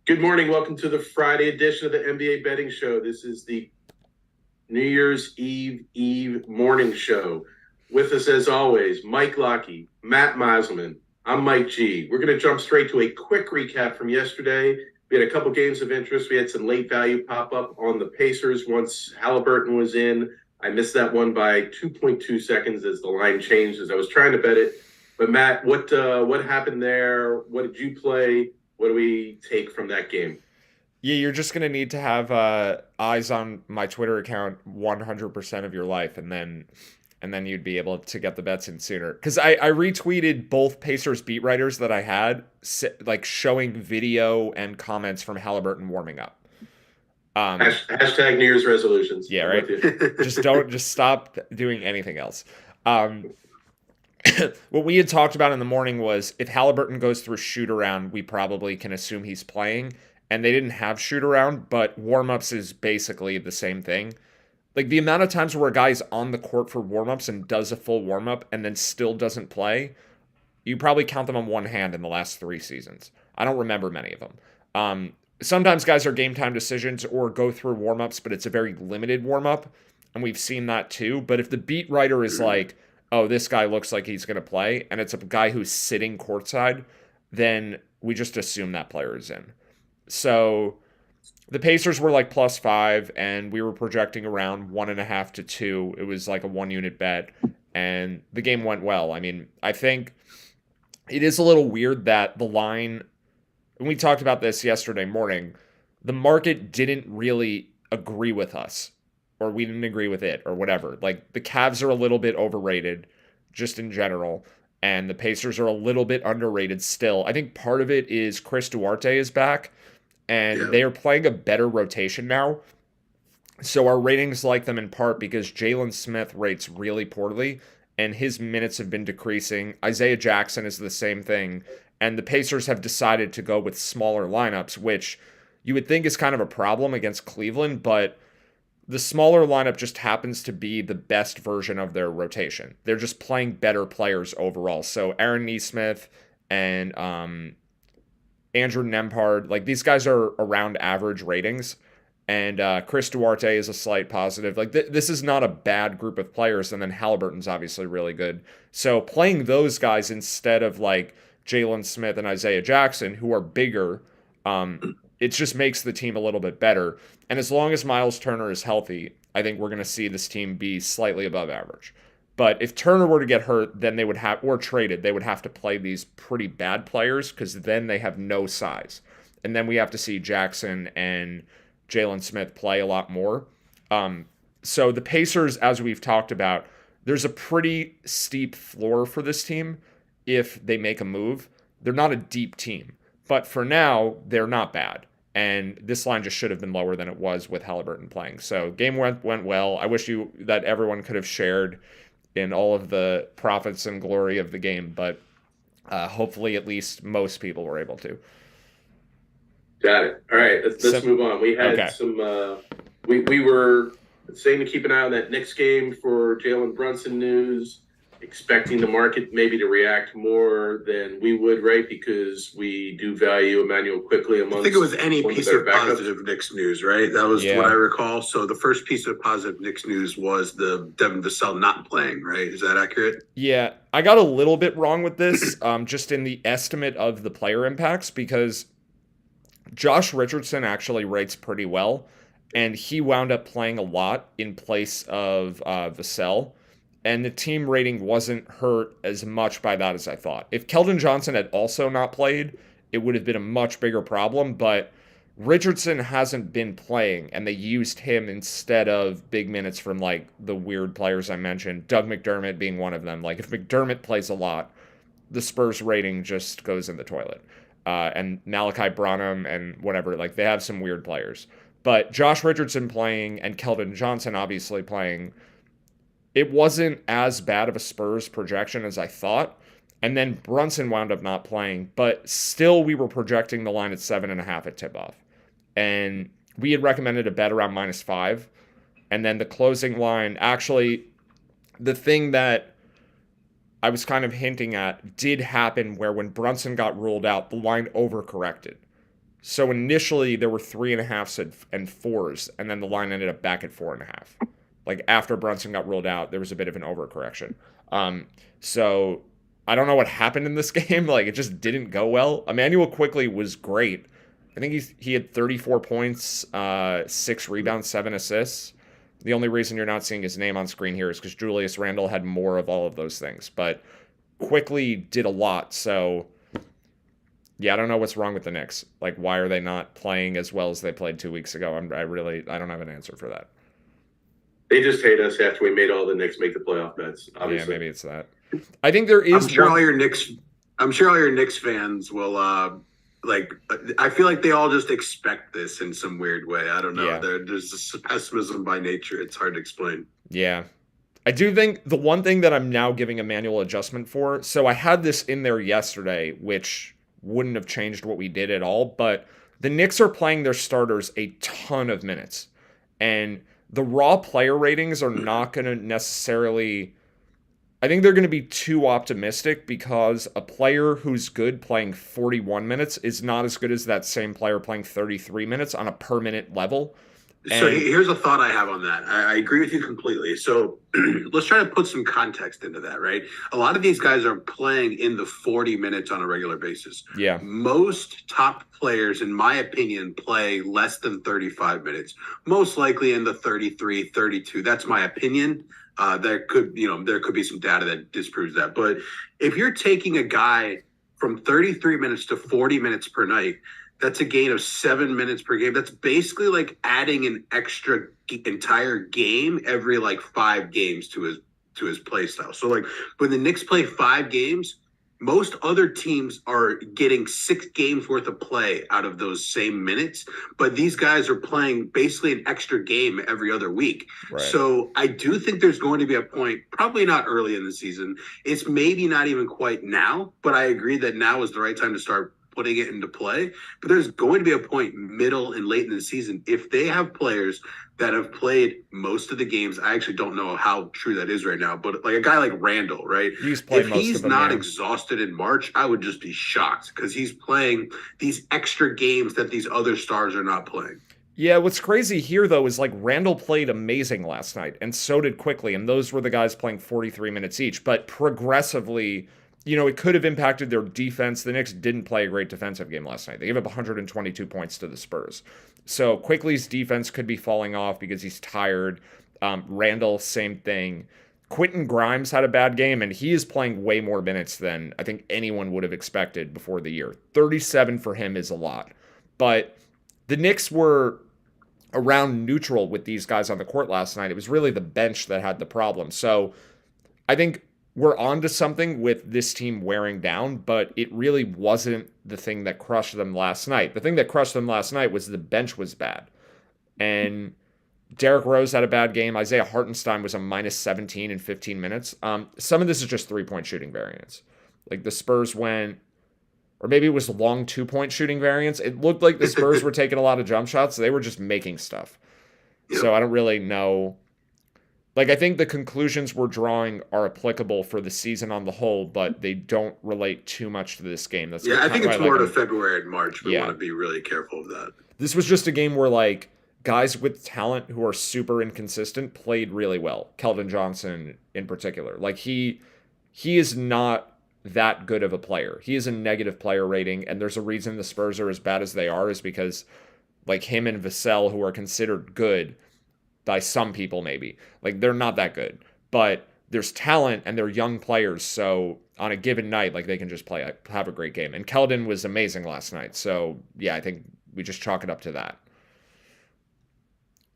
Good morning. Welcome to the Friday edition of the NBA Betting Show. This is the New Year's Eve morning show. With us, as always, Mike Lockey, Matt Meiselman. I'm Mike G. We're going to jump straight to a quick recap from yesterday. We had a couple games of interest. We had some late value pop up on the Pacers once Halliburton was in. I missed that one by 2.2 seconds as the line changed as I was trying to bet it. But Matt, what happened there? What did you play? What do we take from that game? Yeah, you're just gonna need to have eyes on my Twitter account 100% of your life, and then you'd be able to get the bets in sooner. Because I retweeted both Pacers beat writers that I had, like showing video and comments from Halliburton warming up. Hashtag New Year's resolutions. Yeah, I'm right. with you. Just stop doing anything else. Um, what we had talked about in the morning was if Halliburton goes through shoot around, we probably can assume he's playing. And they didn't have shoot around, but warmups is basically the same thing. Like the amount of times where a guy's on the court for warmups and does a full warmup and then still doesn't play, you probably count them on one hand in the last 3 seasons. I don't remember many of them. Sometimes guys are game time decisions or go through warmups, but it's a very limited warmup, and we've seen that too. But if the beat writer is like, oh, this guy looks like he's going to play, and it's a guy who's sitting courtside, then we just assume that player is in. So the Pacers were like +5, and we were projecting around 1.5 to 2. It was like a 1 unit bet, and the game went well. I mean, I think it is a little weird that the line, and we talked about this yesterday morning, the market didn't really agree with us, or we didn't agree with it, or whatever. Like the Cavs are a little bit overrated, just in general, and the Pacers are a little bit underrated still. I think part of it is Chris Duarte is back, and Yeah. they are playing a better rotation now. So our ratings like them in part because Jalen Smith rates really poorly and his minutes have been decreasing. Isaiah Jackson is the same thing. And the Pacers have decided to go with smaller lineups, which you would think is kind of a problem against Cleveland, but the smaller lineup just happens to be the best version of their rotation. They're just playing better players overall. So Aaron Nesmith and Andrew Nembhard, like these guys are around average ratings, and Chris Duarte is a slight positive. Like this is not a bad group of players, and then Halliburton's obviously really good. So playing those guys instead of like Jalen Smith and Isaiah Jackson, who are bigger, it just makes the team a little bit better. And as long as Miles Turner is healthy, I think we're going to see this team be slightly above average. But if Turner were to get hurt, then they would have, or traded, they would have to play these pretty bad players because then they have no size. And then we have to see Jackson and Jalen Smith play a lot more. So the Pacers, as we've talked about, there's a pretty steep floor for this team if they make a move. They're not a deep team, but for now, they're not bad. And this line just should have been lower than it was with Halliburton playing. So game went well. I wish you that everyone could have shared in all of the profits and glory of the game, but hopefully at least most people were able to. Got it. All right, let's So move on. We had okay, some. We were saying to keep an eye on that next game for Jalen Brunson news, expecting the market maybe to react more than we would, right? Because we do value Emmanuel quickly I think it was amongst any one of piece the better of backups. positive Knicks news, right? That was what I yeah, recall. So the first piece of positive Knicks news was the Devin Vassell not playing, right? Is that accurate? yeah. I got a little bit wrong with this, just in the estimate of the player impacts because Josh Richardson actually rates pretty well, and he wound up playing a lot in place of Vassell, and the team rating wasn't hurt as much by that as I thought. If Keldon Johnson had also not played, it would have been a much bigger problem, but Richardson hasn't been playing, and they used him instead of big minutes from like the weird players I mentioned, Doug McDermott being one of them. Like if McDermott plays a lot, the Spurs rating just goes in the toilet. And Malachi Branham and whatever, like they have some weird players. But Josh Richardson playing and Keldon Johnson obviously playing, it wasn't as bad of a Spurs projection as I thought. And then Brunson wound up not playing, but still we were projecting the line at 7.5 at tip off. And we had recommended a bet around -5. And then the closing line, actually, the thing that I was kind of hinting at did happen where when Brunson got ruled out, the line overcorrected. So initially there were 3.5s and 4s, and then the line ended up back at 4.5. Like after Brunson got ruled out, there was a bit of an overcorrection. So I don't know what happened in this game. Like it just didn't go well. Emmanuel Quickley was great. I think he had 34 points, 6 rebounds, 7 assists. The only reason you're not seeing his name on screen here is because Julius Randle had more of all of those things. But Quickley did a lot, so yeah, I don't know what's wrong with the Knicks. Like, why are they not playing as well as they played 2 weeks ago? I don't have an answer for that. They just hate us after we made all the Knicks make the playoff bets. Obviously. Yeah, maybe it's that. I think there is. I'm sure all your Knicks fans will I feel like they all just expect this in some weird way. I don't know. Yeah. There's this pessimism by nature. It's hard to explain. Yeah. I do think the one thing that I'm now giving a manual adjustment for, so I had this in there yesterday, which wouldn't have changed what we did at all, but the Knicks are playing their starters a ton of minutes. And the raw player ratings are not going to necessarily... I think they're going to be too optimistic because a player who's good playing 41 minutes is not as good as that same player playing 33 minutes on a per minute level. So here's a thought I have on that. I agree with you completely. So let's try to put some context into that, right? A lot of these guys are playing in the 40 minutes on a regular basis. Yeah. Most top players, in my opinion, play less than 35 minutes, most likely in the 33, 32. That's my opinion. There could be some data that disproves that. But if you're taking a guy from 33 minutes to 40 minutes per night, that's a gain of 7 minutes per game. That's basically like adding an extra entire game every like 5 games to his play style. So like when the Knicks play 5 games, most other teams are getting 6 games worth of play out of those same minutes, but these guys are playing basically an extra game every other week. Right. So I do think there's going to be a point, probably not early in the season. It's maybe not even quite now, but I agree that now is the right time to start putting it into play. But there's going to be a point middle and late in the season if they have players that have played most of the games. I actually don't know how true that is right now, but like a guy like Randall, right? If he's not exhausted in March, I would just be shocked because he's playing these extra games that these other stars are not playing. Yeah, what's crazy here, though, is like Randall played amazing last night, and so did Quickley, and those were the guys playing 43 minutes each. But progressively, it could have impacted their defense. The Knicks didn't play a great defensive game last night. They gave up 122 points to the Spurs. So Quickley's defense could be falling off because he's tired. Randall, same thing. Quentin Grimes had a bad game, and he is playing way more minutes than I think anyone would have expected before the year. 37 for him is a lot. But the Knicks were around neutral with these guys on the court last night. It was really the bench that had the problem. So I think we're on to something with this team wearing down, but it really wasn't the thing that crushed them last night. The thing that crushed them last night was the bench was bad. And Derrick Rose had a bad game. Isaiah Hartenstein was a minus 17 in 15 minutes. Some of this is just 3-point shooting variance. Like the Spurs went, or maybe it was long 2-point shooting variance. It looked like the Spurs were taking a lot of jump shots. So they were just making stuff. Yep. So I don't really know. Like, I think the conclusions we're drawing are applicable for the season on the whole, but they don't relate too much to this game. That's I think it's more to February and March. We want to be really careful of that. This was just a game where, like, guys with talent who are super inconsistent played really well. Keldon Johnson in particular. Like, he is not that good of a player. He is a negative player rating, and there's a reason the Spurs are as bad as they are is because, like, him and Vassell, who are considered good by some people maybe. Like, they're not that good. But there's talent, and they're young players, so on a given night, like, they can just have a great game. And Keldon was amazing last night, so, yeah, I think we just chalk it up to that.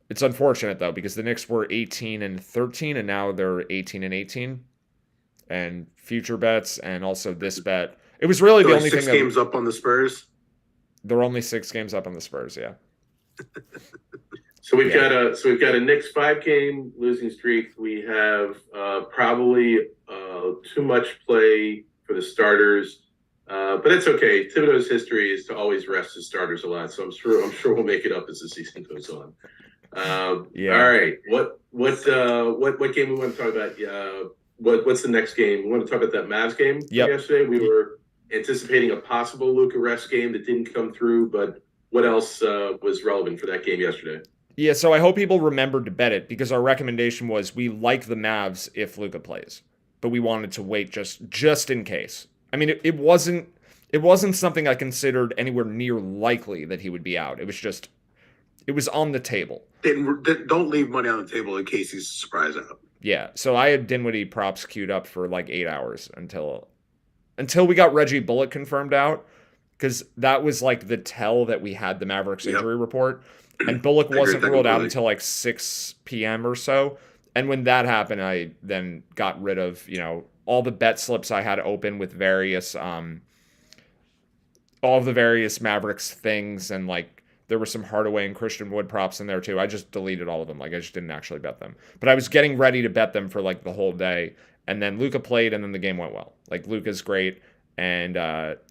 It's unfortunate, though, because the Knicks were 18-13, and now they're 18-18. And future bets, and also this bet. It was really the only thing 6 games up on the Spurs? They're only 6 games up on the Spurs, yeah. So we've got a Knicks 5-game losing streak. We have probably too much play for the starters, but it's okay. Thibodeau's history is to always rest his starters a lot, so I'm sure we'll make it up as the season goes on. Yeah. All right. What game we want to talk about? What's the next game? We want to talk about that Mavs game. Yep. Yesterday we were anticipating a possible Luka rest game that didn't come through, but what else was relevant for that game yesterday? Yeah, so I hope people remembered to bet it because our recommendation was we like the Mavs if Luka plays, but we wanted to wait just in case. I mean, it wasn't something I considered anywhere near likely that he would be out. It was on the table. Don't leave money on the table in case he's a surprise out. Yeah, so I had Dinwiddie props queued up for like 8 hours until we got Reggie Bullock confirmed out, because that was like the tell that we had the Mavericks injury report, and Bullock wasn't ruled out until like 6 p.m. or so. And when that happened, I then got rid of all the bet slips I had open with various all of the various Mavericks things, and like there were some Hardaway and Christian Wood props in there too. I just deleted all of them. Like I just didn't actually bet them. But I was getting ready to bet them for like the whole day. And then Luka played, and then the game went well. Like Luka's great. And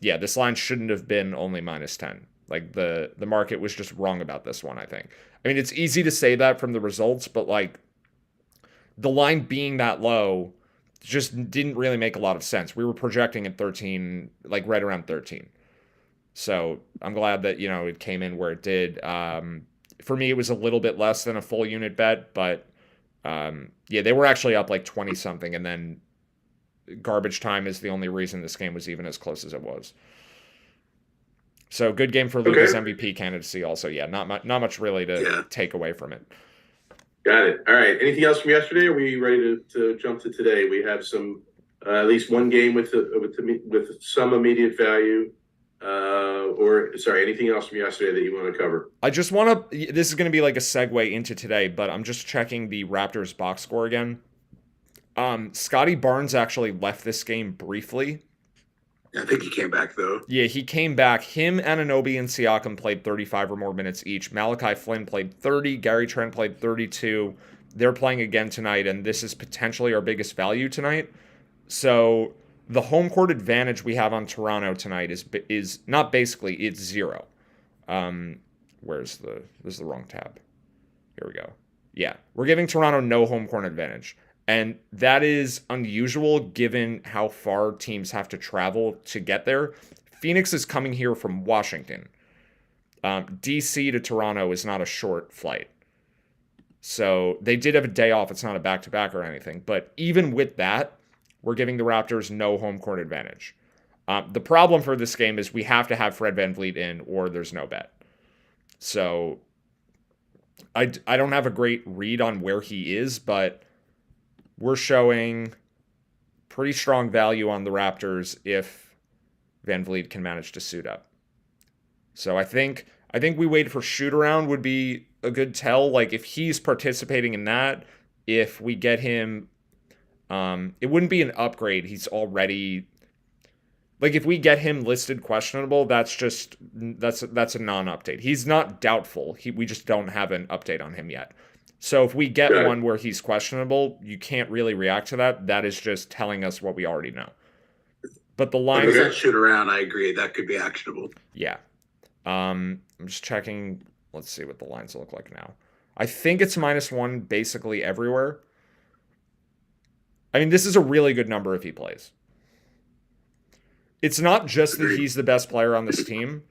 yeah, this line shouldn't have been only -10. Like the market was just wrong about this one, I think. I mean, it's easy to say that from the results, but like the line being that low just didn't really make a lot of sense. We were projecting at 13, like right around 13. So I'm glad that, it came in where it did. For me, it was a little bit less than a full unit bet, but yeah, they were actually up like 20 something. And then garbage time is the only reason this game was even as close as it was. So good game for Luka's MVP candidacy also. Yeah, not much really to take away from it. Got it. All right. Anything else from yesterday? Or are we ready to jump to today? We have some, at least one game with some immediate value. Anything else from yesterday that you want to cover? I just want to, this is going to be like a segue into today, but I'm just checking the Raptors box score again. Scotty Barnes actually left this game briefly. I think he came back though. Yeah, he came back. Him, Anunoby, and Siakam played 35 or more minutes each. Malachi Flynn played 30. Gary Trent played 32. They're playing again tonight, and this is potentially our biggest value tonight. So the home court advantage we have on Toronto tonight is not basically, it's 0. This is the wrong tab. Here we go. Yeah, we're giving Toronto no home court advantage. And that is unusual given how far teams have to travel to get there. Phoenix is coming here from Washington. DC to Toronto is not a short flight. So they did have a day off. It's not a back-to-back or anything. But even with that, we're giving the Raptors no home court advantage. The problem for this game is we have to have Fred VanVleet in or there's no bet. So I don't have a great read on where he is, but we're showing pretty strong value on the Raptors if VanVleet can manage to suit up. So I think we wait for shoot around would be a good tell. Like if he's participating in that, if we get him, it wouldn't be an upgrade. He's already, like if we get him listed questionable, that's a non-update. He's not doubtful. We just don't have an update on him yet. So if we get one where he's questionable, you can't really react to that. That is just telling us what we already know. But the line if that shoot around, I agree. That could be actionable. Yeah. I'm just checking. Let's see what the lines look like now. I think it's -1 basically everywhere. I mean, this is a really good number if he plays. It's not just that he's the best player on this team.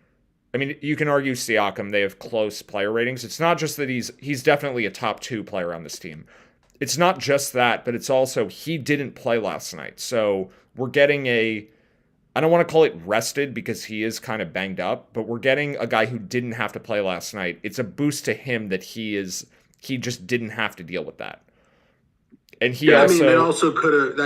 I mean, you can argue Siakam, they have close player ratings. It's not just that he's definitely a top 2 player on this team. It's not just that, but it's also he didn't play last night. So we're getting I don't want to call it rested because he is kind of banged up, but we're getting a guy who didn't have to play last night. It's a boost to him that he just didn't have to deal with that. And he that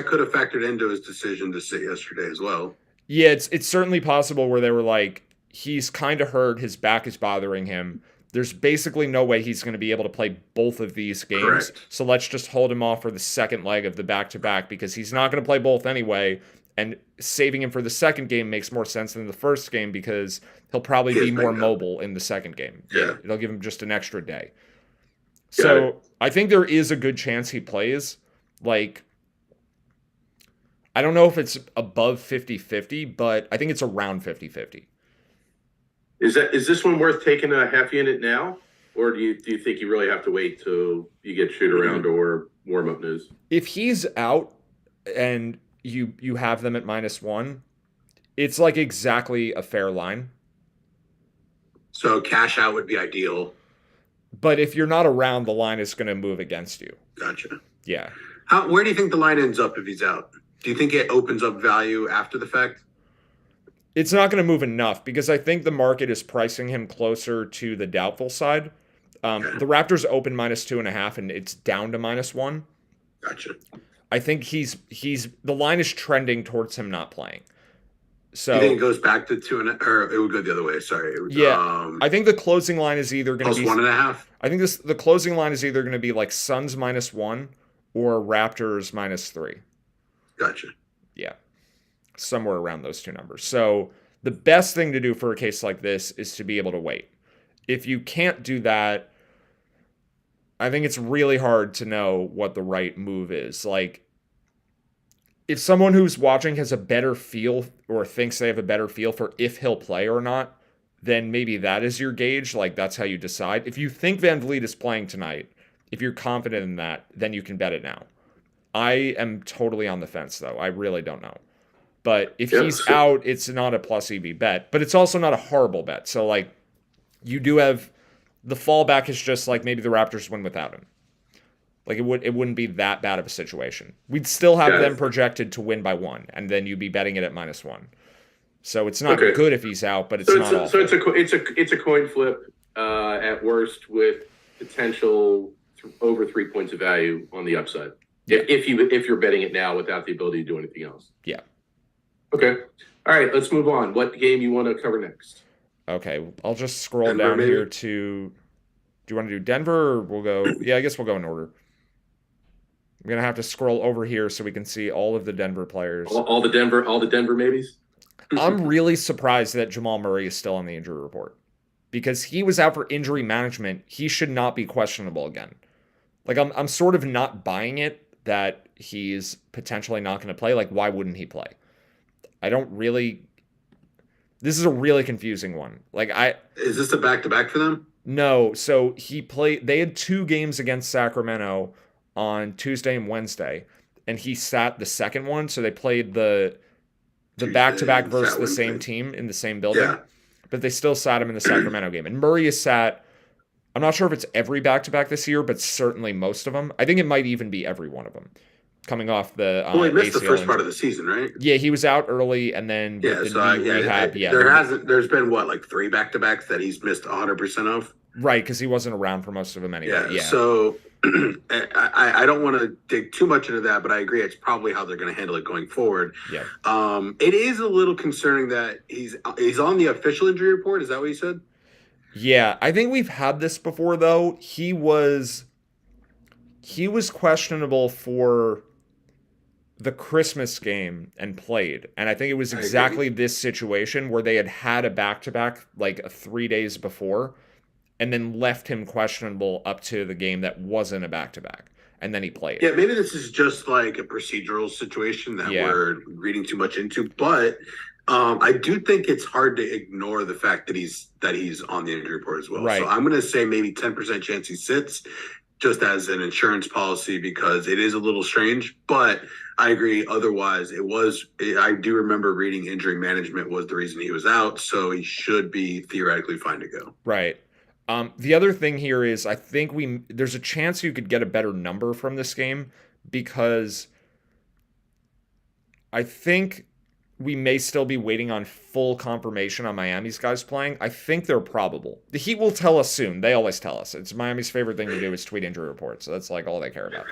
could have factored into his decision to sit yesterday as well. Yeah, it's certainly possible where they were like, he's kind of hurt. His back is bothering him. There's basically no way he's going to be able to play both of these games. Correct. So let's just hold him off for the second leg of the back-to-back because he's not going to play both anyway. And saving him for the second game makes more sense than the first game because he'll probably be more mobile in the second game. Yeah. It'll give him just an extra day. So I think there is a good chance he plays. Like, I don't know if it's above 50-50, but I think it's around 50-50. Is this one worth taking a half unit now, or do you think you really have to wait till you get shoot around or warm up news? If he's out and you have them at -1, it's like exactly a fair line. So cash out would be ideal. But if you're not around, the line is going to move against you. Gotcha. Yeah. Where do you think the line ends up if he's out? Do you think it opens up value after the fact? It's not going to move enough because I think the market is pricing him closer to the doubtful side. Okay. The Raptors open -2.5 and it's down to -1. Gotcha. I think he's the line is trending towards him not playing. So You think it goes back to 2.5, or it would go the other way? Sorry. Yeah, I think the closing line is either going to plus be 1.5. I think the closing line is either going to be like Suns -1 or Raptors -3. Gotcha. Yeah, somewhere around those two numbers. So the best thing to do for a case like this is to be able to wait. If you can't do that, I think it's really hard to know what the right move is. Like, if someone who's watching has a better feel or thinks they have a better feel for if he'll play or not, then maybe that is your gauge. Like, that's how you decide. If you think Van Vliet is playing tonight, if you're confident in that, then you can bet it now. I am totally on the fence, though. I really don't know. But if he's out, it's not a plus EV bet, but it's also not a horrible bet. So, like, you do have the fallback is just like maybe the Raptors win without him. Like, it wouldn't be that bad of a situation. We'd still have them projected to win by 1, and then you'd be betting it at -1. So it's not good if he's out, but it's not awful. So it's a coin flip at worst with potential over 3 points of value on the upside. Yeah. If you're betting it now without the ability to do anything else. Yeah. Okay. All right. Let's move on. What game you want to cover next? Okay, I'll just scroll Denver, down maybe? here to. Do you want to do Denver, or we'll go? Yeah, I guess we'll go in order. I'm gonna have to scroll over here so we can see all of the Denver players. All the Denver maybes. I'm really surprised that Jamal Murray is still on the injury report because he was out for injury management. He should not be questionable again. Like, I'm sort of not buying it that he's potentially not going to play. Like, why wouldn't he play? I don't really. This is a really confusing one. Like, Is this a back-to-back for them? No. So he played. They had 2 games against Sacramento on Tuesday and Wednesday, and he sat the second one. So they played the back-to-back versus the same team in the same building. Yeah. But they still sat him in the Sacramento game. And Murray is sat. I'm not sure if it's every back-to-back this year, but certainly most of them. I think it might even be every one of them. Coming off the Well, he missed the ACL first injury. part of the season, right? Yeah, he was out early, and then with the knee rehab. There's been what, like 3 back-to-backs that he's missed 100% of. Right, because he wasn't around for most of them anyway. Yeah. So I don't want to dig too much into that, but I agree it's probably how they're going to handle it going forward. Yeah. It is a little concerning that he's on the official injury report. Is that what you said? Yeah, I think we've had this before though. He was questionable for the Christmas game and played. And I think it was exactly this situation where they had a back-to-back like 3 days before and then left him questionable up to the game that wasn't a back-to-back. And then he played. Yeah, maybe this is just like a procedural situation that we're reading too much into, but I do think it's hard to ignore the fact that he's on the injury report as well. Right. So I'm going to say maybe 10% chance he sits just as an insurance policy because it is a little strange, but I agree. Otherwise, I do remember reading injury management was the reason he was out, so he should be theoretically fine to go. Right. The other thing here is I think there's a chance you could get a better number from this game because I think we may still be waiting on full confirmation on Miami's guys playing. I think they're probable. The Heat will tell us soon. They always tell us. It's Miami's favorite thing to do is tweet injury reports. So that's like all they care about.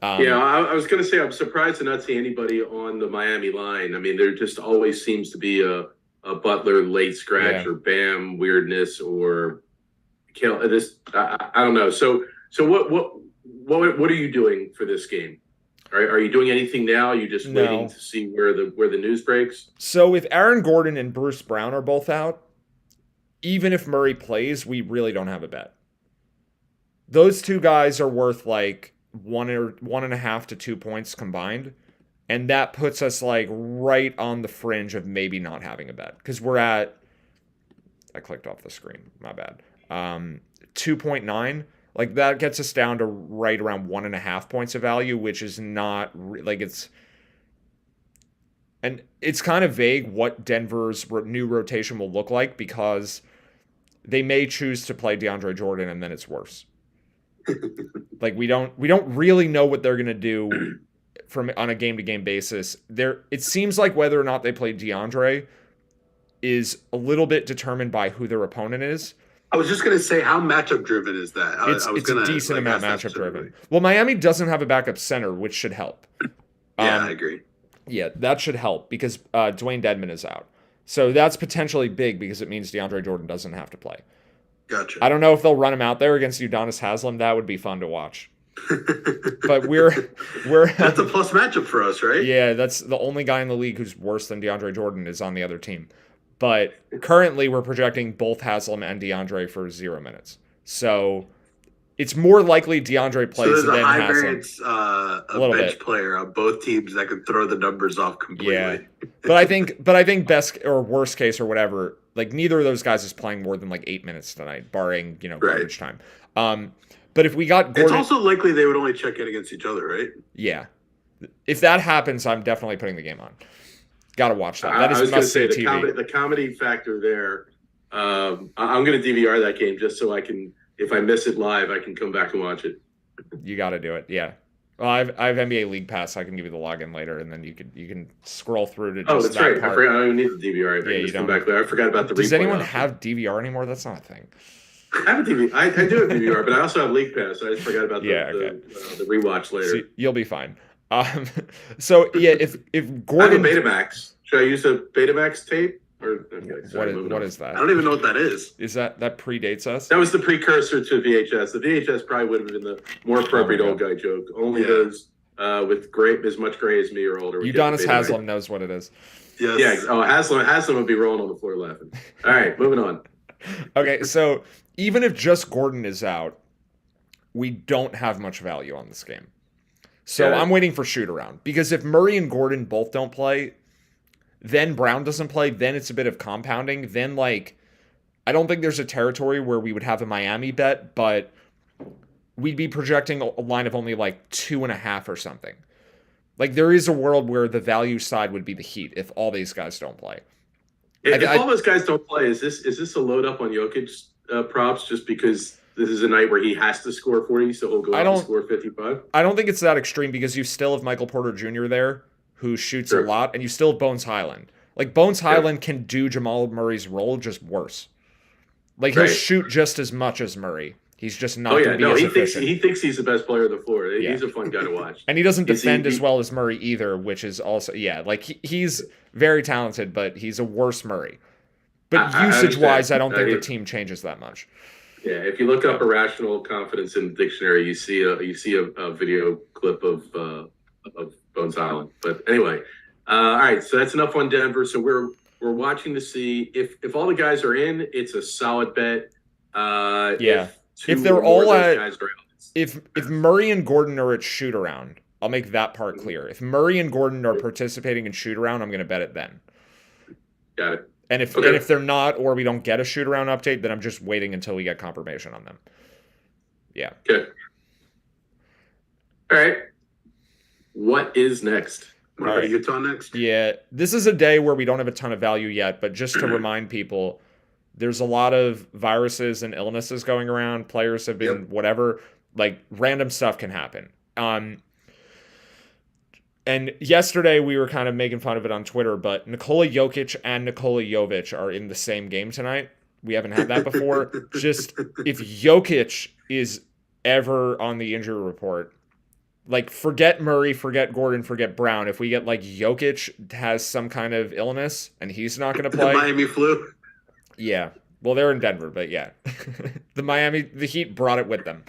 I was going to say I'm surprised to not see anybody on the Miami line. I mean, there just always seems to be a Butler late scratch or Bam weirdness or I don't know. So what are you doing for this game? Are you doing anything now? Are you just waiting to see where the news breaks? So if Aaron Gordon and Bruce Brown are both out, even if Murray plays, we really don't have a bet. Those two guys are worth like 1.5 to 2 points combined. And that puts us like right on the fringe of maybe not having a bet. Because I clicked off the screen. My bad. 2.9. Like that gets us down to right around 1.5 points of value, which is not like it's kind of vague what Denver's new rotation will look like because they may choose to play DeAndre Jordan, and then it's worse. Like we don't really know what they're gonna do on a game-to-game basis. It seems like whether or not they play DeAndre is a little bit determined by who their opponent is. I was just gonna say, how matchup driven is that? It's a decent amount matchup driven. Well, Miami doesn't have a backup center, which should help. Yeah, I agree. Yeah, that should help because Dwayne Dedmon is out. So that's potentially big because it means DeAndre Jordan doesn't have to play. Gotcha. I don't know if they'll run him out there against Udonis Haslem. That would be fun to watch. But we're that's a plus matchup for us, right? Yeah, that's the only guy in the league who's worse than DeAndre Jordan is on the other team. But currently we're projecting both Haslem and DeAndre for 0 minutes. So it's more likely DeAndre plays than Haslem. So there's a high variance bench bit. Player on both teams that can throw the numbers off completely. Yeah. But I think best or worst case or whatever, like neither of those guys is playing more than like 8 minutes tonight, barring, garbage time. But if we got Gordon, it's also likely they would only check in against each other, right? Yeah. If that happens, I'm definitely putting the game on. Got to watch that. That is must-see TV. The comedy factor there. I'm going to DVR that game just so I can, if I miss it live, I can come back and watch it. You got to do it. Yeah. Well, I have NBA League Pass. I can give you the login later, and then you can scroll through to just that's that right. part. I don't even need the DVR. Yeah, you don't. Back there. I forgot about the. Does anyone option. have DVR anymore? That's not a thing. I have a DVR. I do have DVR, but I also have League Pass. I just forgot about the rewatch later. So you'll be fine. So yeah, if Gordon, I have a Betamax. Should I use a Betamax tape? Or what is that? I don't even know what that is. Is that predates us? That was the precursor to VHS. The VHS probably would have been the more appropriate old guy joke. Only those with as much gray as me or older. Udonis Haslem knows what it is. Yes. Yeah. Oh, Haslem would be rolling on the floor laughing. All right, moving on. Okay, so even if just Gordon is out, we don't have much value on this game. So I'm waiting for shoot around because if Murray and Gordon both don't play, then Brown doesn't play, then it's a bit of compounding. Then I don't think there's a territory where we would have a Miami bet, but we'd be projecting a line of only 2.5 or something. There is a world where the value side would be the Heat if all these guys don't play. If all those guys don't play, is this a load up on Jokic props just because this is a night where he has to score 40, so he'll go out and score 55? I don't think it's that extreme because you still have Michael Porter Jr. there who shoots a lot, and you still have Bones Highland. Bones Highland can do Jamal Murray's role just worse. He'll shoot just as much as Murray. He's just not going to be as efficient. He thinks he's the best player on the floor. Yeah. He's a fun guy to watch. And he doesn't defend as well as Murray either, which is also, he's very talented, but he's a worse Murray. But usage-wise, I don't think the team changes that much. Yeah, if you look up irrational confidence in the dictionary, you see a video clip of Bones Highland. But anyway, all right. So that's enough on Denver. So we're watching to see if all the guys are in. It's a solid bet. If they're all if Murray and Gordon are at shoot around, I'll make that part clear. If Murray and Gordon are participating in shoot around, I'm going to bet it then. Got it. And if they're not, or we don't get a shoot around update, then I'm just waiting until we get confirmation on them. Yeah. Good. All right. What is next? Utah next? Yeah. This is a day where we don't have a ton of value yet, but just to remind people, there's a lot of viruses and illnesses going around. Players have been whatever, random stuff can happen. And yesterday we were kind of making fun of it on Twitter, but Nikola Jokic and Nikola Jovic are in the same game tonight. We haven't had that before. Just if Jokic is ever on the injury report, forget Murray, forget Gordon, forget Brown. If we get Jokic has some kind of illness and he's not going to play. The Miami flu. Yeah. Well, they're in Denver, but yeah. The Heat brought it with them.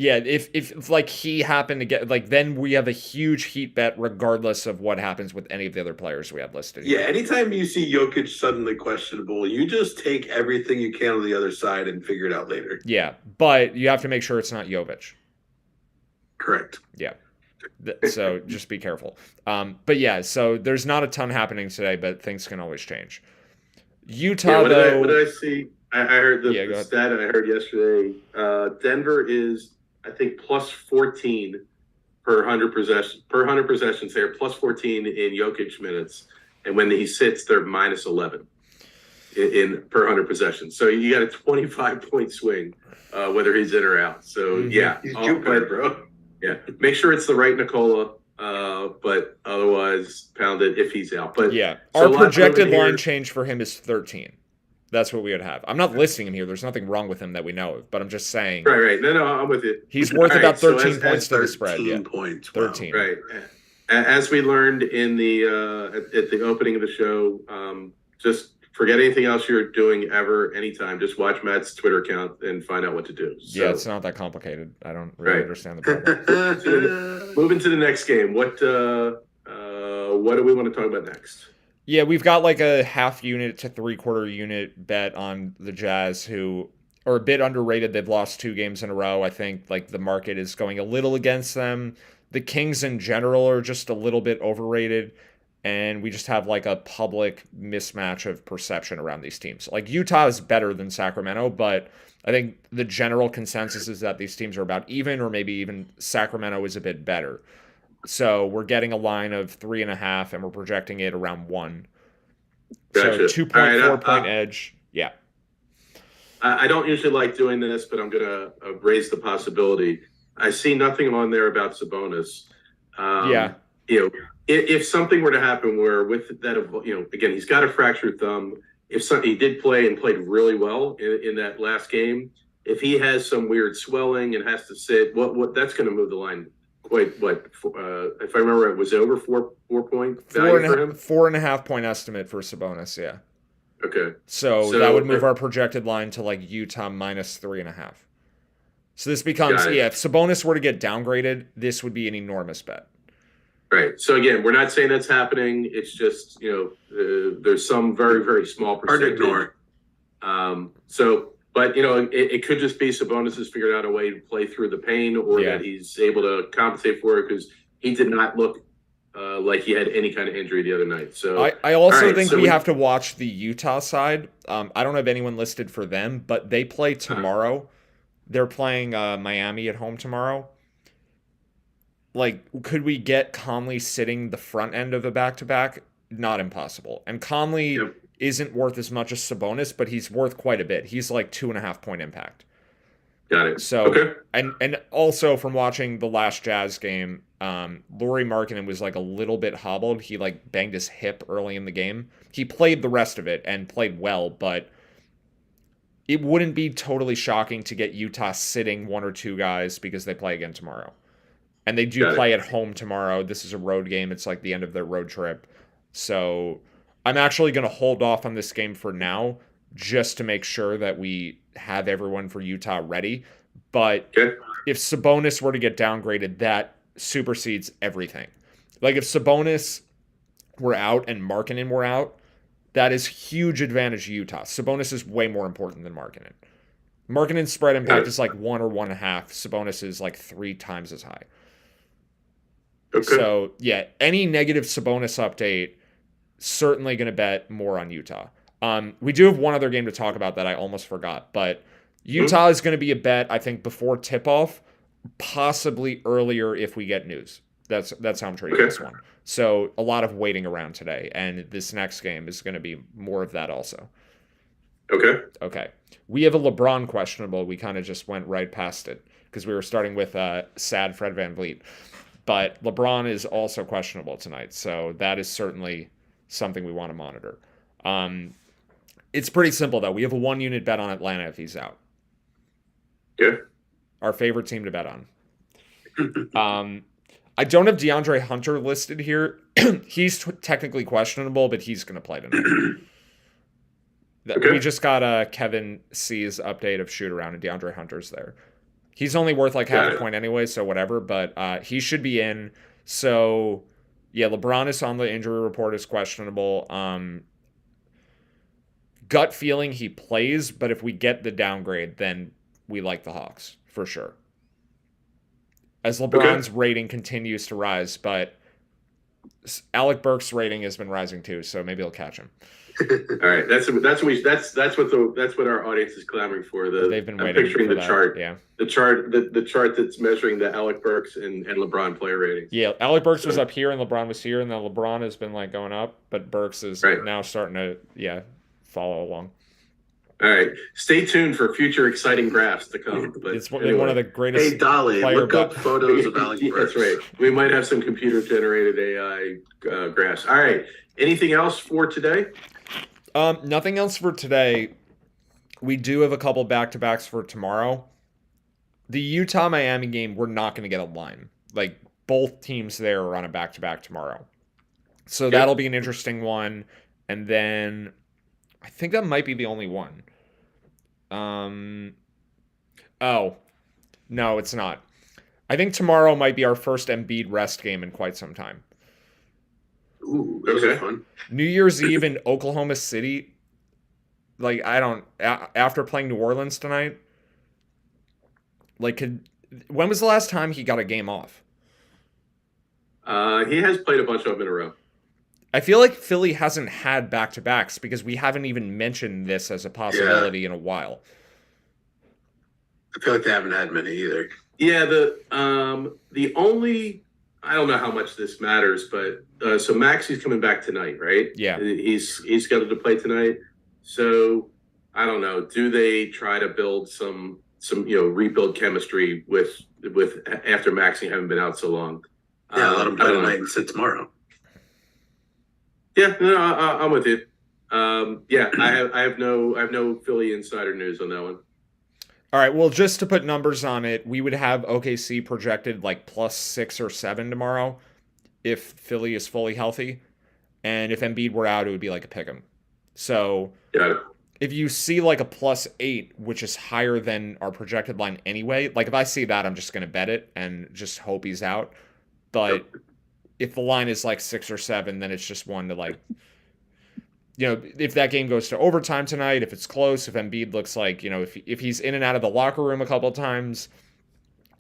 Yeah, if he happened to get then we have a huge Heat bet regardless of what happens with any of the other players we have listed. Yeah, anytime you see Jokic suddenly questionable, you just take everything you can on the other side and figure it out later. Yeah, but you have to make sure it's not Jovic. Correct. Yeah. So just be careful. But yeah, so there's not a ton happening today, but things can always change. Utah, what did I see? I heard the stat I heard yesterday. Denver is, I think, plus 14 per 100 possessions. They're plus 14 in Jokic minutes, and when he sits, they're minus 11. in per 100 possessions. So you got a 25-point swing, whether he's in or out. So yeah, He's Jupiter, bro. Yeah, make sure it's the right Nicola, but otherwise pound it if he's out. But yeah, so our lots projected over here. line change for him is 13. That's what we would have. I'm not listing him here. There's nothing wrong with him that we know of, but I'm just saying. Right. No, I'm with you. He's worth All about right, so 13 points to the spread. 13 Yeah, points. Wow. 13. Right. As we learned in the at the opening of the show, just forget anything else you're doing ever, anytime. Just watch Matt's Twitter account and find out what to do. So, Yeah, it's not that complicated. I don't really Right. understand the problem. moving to the next game. What do we want to talk about next? Yeah, we've got like a half unit to 3/4 unit bet on the Jazz, who are a bit underrated. They've lost 2 games in a row. I think like the market is going a little against them. The Kings in general are just a little bit overrated, and we just have like a public mismatch of perception around these teams. Like Utah is better than Sacramento, but I think the general consensus is that these teams are about even, or maybe even Sacramento is a bit better. So we're getting a line of 3.5, and we're projecting it around 1. Gotcha. So 2.4 All right, point edge. Yeah. I don't usually like doing this, but I'm going to raise the possibility. I see nothing on there about Sabonis. Yeah. You know, if something were to happen where with that, again, he's got a fractured thumb. He did play and played really well in that last game. If he has some weird swelling and has to sit, what that's going to move the line quite. If I remember, it was over 4-point value for him. 4.5 point estimate for Sabonis. Yeah. Okay. So that would move our projected line to like Utah minus 3.5. So this becomes, if Sabonis were to get downgraded, this would be an enormous bet. Right. So again, we're not saying that's happening. It's just, there's some very, very small percentage. Hard to ignore. But it could just be Sabonis has figured out a way to play through the pain, or that he's able to compensate for it, because he did not look like he had any kind of injury the other night. So I also think we have to watch the Utah side. I don't have anyone listed for them, but they play tomorrow. They're playing Miami at home tomorrow. Like, could we get Conley sitting the front end of a back-to-back? Not impossible. And Conley isn't worth as much as Sabonis, but he's worth quite a bit. He's like 2.5 point impact. Got it. So, and also from watching the last Jazz game, Lauri Markkanen was like a little bit hobbled. He like banged his hip early in the game. He played the rest of it and played well, but it wouldn't be totally shocking to get Utah sitting 1 or 2 guys because they play again tomorrow. And they do play at home tomorrow. This is a road game. It's like the end of their road trip. So I'm actually going to hold off on this game for now, just to make sure that we have everyone for Utah ready. But if Sabonis were to get downgraded, that supersedes everything. Like if Sabonis were out and Markkanen were out, that is huge advantage to Utah. Sabonis is way more important than Markkanen. Markkanen's spread impact is like 1 or 1.5. Sabonis is like 3 times as high. Okay. So, any negative Sabonis update, certainly going to bet more on Utah. We do have one other game to talk about that I almost forgot, but Utah is going to be a bet, I think, before tip-off, possibly earlier if we get news. That's how I'm treating this one. So, a lot of waiting around today, and this next game is going to be more of that also. Okay. We have a LeBron questionable. We kind of just went right past it because we were starting with sad Fred VanVleet. But LeBron is also questionable tonight, so that is certainly something we want to monitor. It's pretty simple, though. We have a 1-unit bet on Atlanta if he's out. Our favorite team to bet on. I don't have DeAndre Hunter listed here. He's technically questionable, but he's going to play tonight. We just got Kevin C's update of shoot around, and DeAndre Hunter's there. He's only worth like half a point anyway, so whatever, but he should be in. So, LeBron is on the injury report as questionable. Gut feeling he plays, but if we get the downgrade, then we like the Hawks, for sure. As LeBron's rating continues to rise, but Alec Burks' rating has been rising too, so maybe he'll catch him. All right, that's what our audience is clamoring for. They've been waiting. I'm picturing for the that. chart. Yeah, the chart that's measuring the Alec Burks and LeBron player ratings. Yeah, Alec Burks was up here and LeBron was here, and then LeBron has been like going up, but Burks is now starting to follow along. All right. Stay tuned for future exciting graphs to come. But It's anyway. one of the greatest. Hey, Dolly, player look up bu- photos of Alec Yeah, Burks. that's right. We might have some computer-generated AI graphs. All right. Anything else for today? Nothing else for today. We do have a couple back-to-backs for tomorrow. The Utah-Miami game, we're not going to get a line. Like, both teams there are on a back-to-back tomorrow. So Yep. that'll be an interesting one. And then I think that might be the only one. Oh, no, it's not. I think tomorrow might be our first Embiid rest game in quite some time. Ooh, those are Okay. fun. New Year's Eve in Oklahoma City. Like, after playing New Orleans tonight, like, when was the last time he got a game off? He has played a bunch of them in a row. I feel like Philly hasn't had back-to-backs because we haven't even mentioned this as a possibility in a while. I feel like they haven't had many either. Yeah, the only I don't know how much this matters, but so Maxi's coming back tonight, right? Yeah. He's scheduled to play tonight. So I don't know. Do they try to build some rebuild chemistry with after Maxi having been out so long? Yeah, let them I play don't know. tonight and sit tomorrow. Yeah, no, I'm with you. Yeah, I have no Philly insider news on that one. All right, well, just to put numbers on it, we would have OKC projected like +6 or 7 tomorrow if Philly is fully healthy. And if Embiid were out, it would be like a pick'em. So Got it. if you see like a +8, which is higher than our projected line anyway, like if I see that, I'm just going to bet it and just hope he's out. But if the line is like 6 or 7, then it's just one to like, if that game goes to overtime tonight, if it's close, if Embiid looks like, if he's in and out of the locker room a couple of times,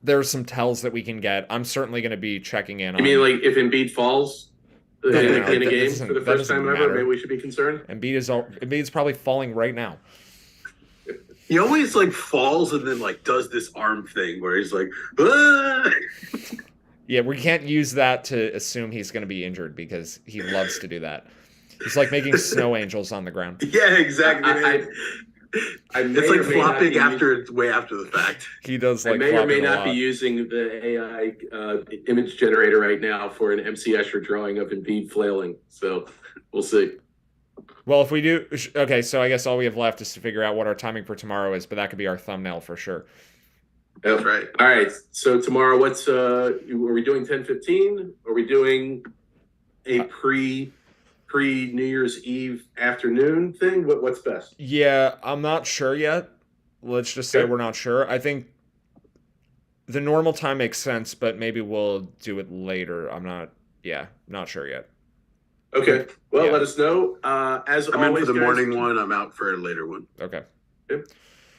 there's some tells that we can get. I'm certainly going to be checking in on. You mean like if Embiid falls in a that game doesn't- for the that first doesn't time ever, matter. maybe we should be concerned? Embiid's probably falling right now. He always like falls and then like does this arm thing where he's like, ah! Yeah, we can't use that to assume he's going to be injured because he loves to do that. He's like making snow angels on the ground. Yeah, exactly. I may It's like or may not flopping be after way after the fact. He does I like may or may flopping a not be lot. using the AI image generator right now for an MC Escher drawing of Embiid flailing. So we'll see. Well, if we do, okay, so I guess all we have left is to figure out what our timing for tomorrow is, but that could be our thumbnail for sure. That's right. All right. So tomorrow, are we doing 10:15? Are we doing a pre New Year's Eve afternoon thing? What's best? Yeah, I'm not sure yet. Let's just say Okay. we're not sure. I think the normal time makes sense, but maybe we'll do it later. Not sure yet. Okay. Well, Yeah. let us know. As I'm in always, for the guys, morning one. I'm out for a later one. Okay.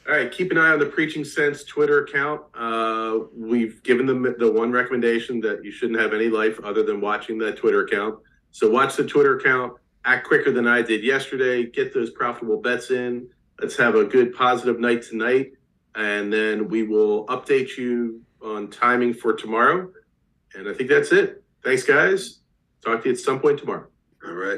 All right, keep an eye on the Preaching Sense Twitter account. We've given them the one recommendation that you shouldn't have any life other than watching that Twitter account. So watch the Twitter account, act quicker than I did yesterday, get those profitable bets in. Let's have a good positive night tonight, and then we will update you on timing for tomorrow. And I think that's it. Thanks, guys. Talk to you at some point tomorrow. All right.